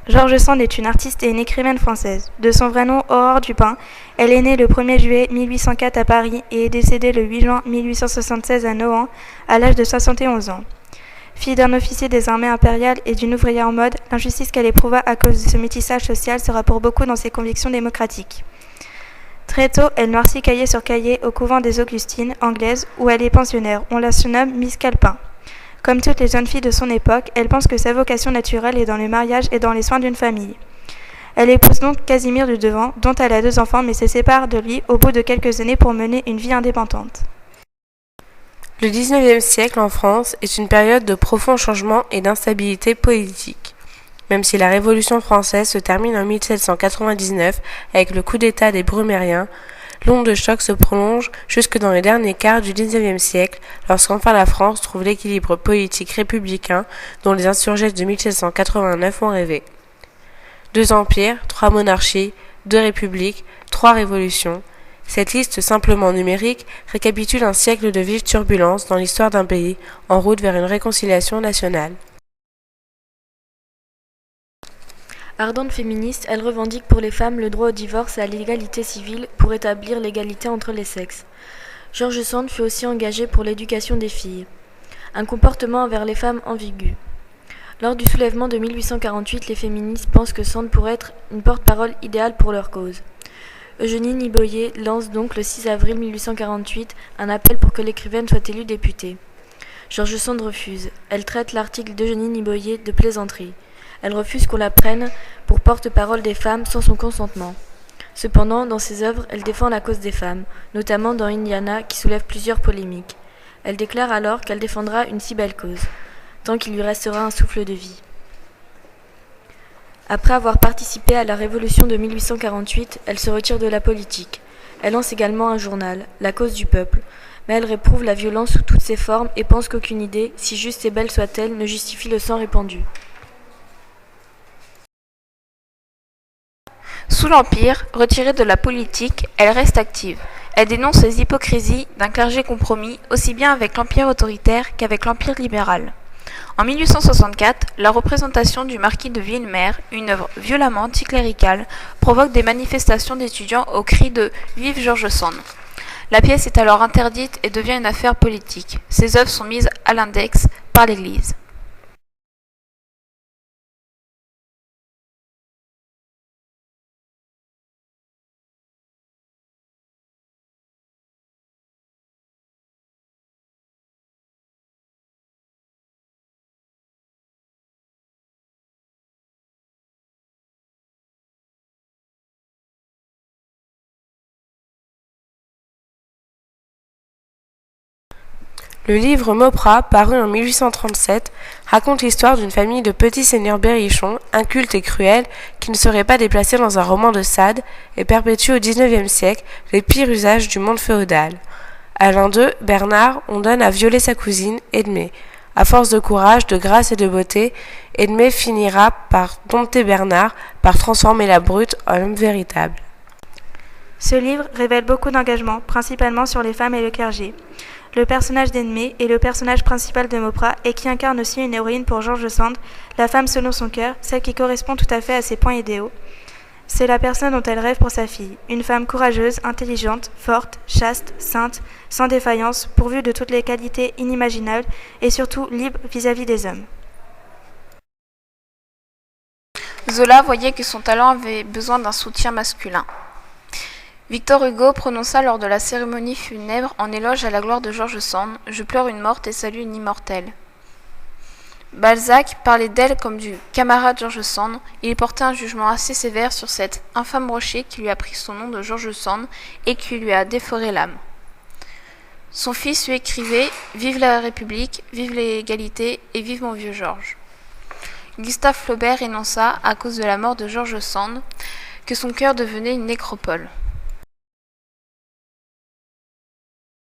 George Sand est une artiste et une écrivaine française. De son vrai nom, Aurore Dupin, elle est née le 1er juillet 1804 à Paris et est décédée le 8 juin 1876 à Nohant, à l'âge de 71 ans. Fille d'un officier des armées impériales et d'une ouvrière en mode, l'injustice qu'elle éprouva à cause de ce métissage social sera pour beaucoup dans ses convictions démocratiques. Très tôt, elle noircit cahier sur cahier au couvent des Augustines, anglaises, où elle est pensionnaire. On la surnomme Miss Calpin. Comme toutes les jeunes filles de son époque, elle pense que sa vocation naturelle est dans le mariage et dans les soins d'une famille. Elle épouse donc Casimir du Devant, dont elle a 2 enfants, mais se sépare de lui au bout de quelques années pour mener une vie indépendante. Le XIXe siècle en France est une période de profonds changements et d'instabilité politique. Même si la Révolution française se termine en 1799 avec le coup d'État des Brumairiens, l'onde de choc se prolonge jusque dans les derniers quarts du XIXe siècle, lorsqu'enfin la France trouve l'équilibre politique républicain dont les insurgés de 1789 ont rêvé. 2 empires, 3 monarchies, 2 républiques, 3 révolutions. Cette liste simplement numérique récapitule un siècle de vives turbulences dans l'histoire d'un pays en route vers une réconciliation nationale. Ardente féministe, elle revendique pour les femmes le droit au divorce et à l'égalité civile pour établir l'égalité entre les sexes. George Sand fut aussi engagée pour l'éducation des filles. Un comportement envers les femmes ambigu. Lors du soulèvement de 1848, les féministes pensent que Sand pourrait être une porte-parole idéale pour leur cause. Eugénie Niboyer lance donc le 6 avril 1848 un appel pour que l'écrivaine soit élue députée. George Sand refuse. Elle traite l'article d'Eugénie Niboyer de plaisanterie. Elle refuse qu'on la prenne pour porte-parole des femmes sans son consentement. Cependant, dans ses œuvres, elle défend la cause des femmes, notamment dans Indiana, qui soulève plusieurs polémiques. Elle déclare alors qu'elle défendra une si belle cause, tant qu'il lui restera un souffle de vie. Après avoir participé à la Révolution de 1848, elle se retire de la politique. Elle lance également un journal, La Cause du Peuple, mais elle réprouve la violence sous toutes ses formes et pense qu'aucune idée, si juste et belle soit-elle, ne justifie le sang répandu. Sous l'Empire, retirée de la politique, elle reste active. Elle dénonce les hypocrisies d'un clergé compromis aussi bien avec l'Empire autoritaire qu'avec l'Empire libéral. En 1864, la représentation du marquis de Villemer, une œuvre violemment anticléricale, provoque des manifestations d'étudiants au cri de « Vive George Sand ». La pièce est alors interdite et devient une affaire politique. Ses œuvres sont mises à l'index par l'Église. Le livre Mauprat, paru en 1837, raconte l'histoire d'une famille de petits seigneurs berrichons, incultes et cruels, qui ne seraient pas déplacés dans un roman de Sade et perpétuent au XIXe siècle les pires usages du monde féodal. À l'un d'eux, Bernard, on donne à violer sa cousine, Edmée. À force de courage, de grâce et de beauté, Edmée finira par dompter Bernard, par transformer la brute en homme véritable. Ce livre révèle beaucoup d'engagement, principalement sur les femmes et le clergé. Le personnage d'Edmée est le personnage principal de Mauprat et qui incarne aussi une héroïne pour George Sand, la femme selon son cœur, celle qui correspond tout à fait à ses points idéaux. C'est la personne dont elle rêve pour sa fille, une femme courageuse, intelligente, forte, chaste, sainte, sans défaillance, pourvue de toutes les qualités inimaginables et surtout libre vis-à-vis des hommes. Zola voyait que son talent avait besoin d'un soutien masculin. Victor Hugo prononça lors de la cérémonie funèbre en éloge à la gloire de George Sand « Je pleure une morte et salue une immortelle ». Balzac parlait d'elle comme du camarade George Sand. Il portait un jugement assez sévère sur cet infâme rocher qui lui a pris son nom de George Sand et qui lui a déforé l'âme. Son fils lui écrivait « Vive la République, vive l'égalité et vive mon vieux Georges ». Gustave Flaubert énonça, à cause de la mort de George Sand, que son cœur devenait une nécropole.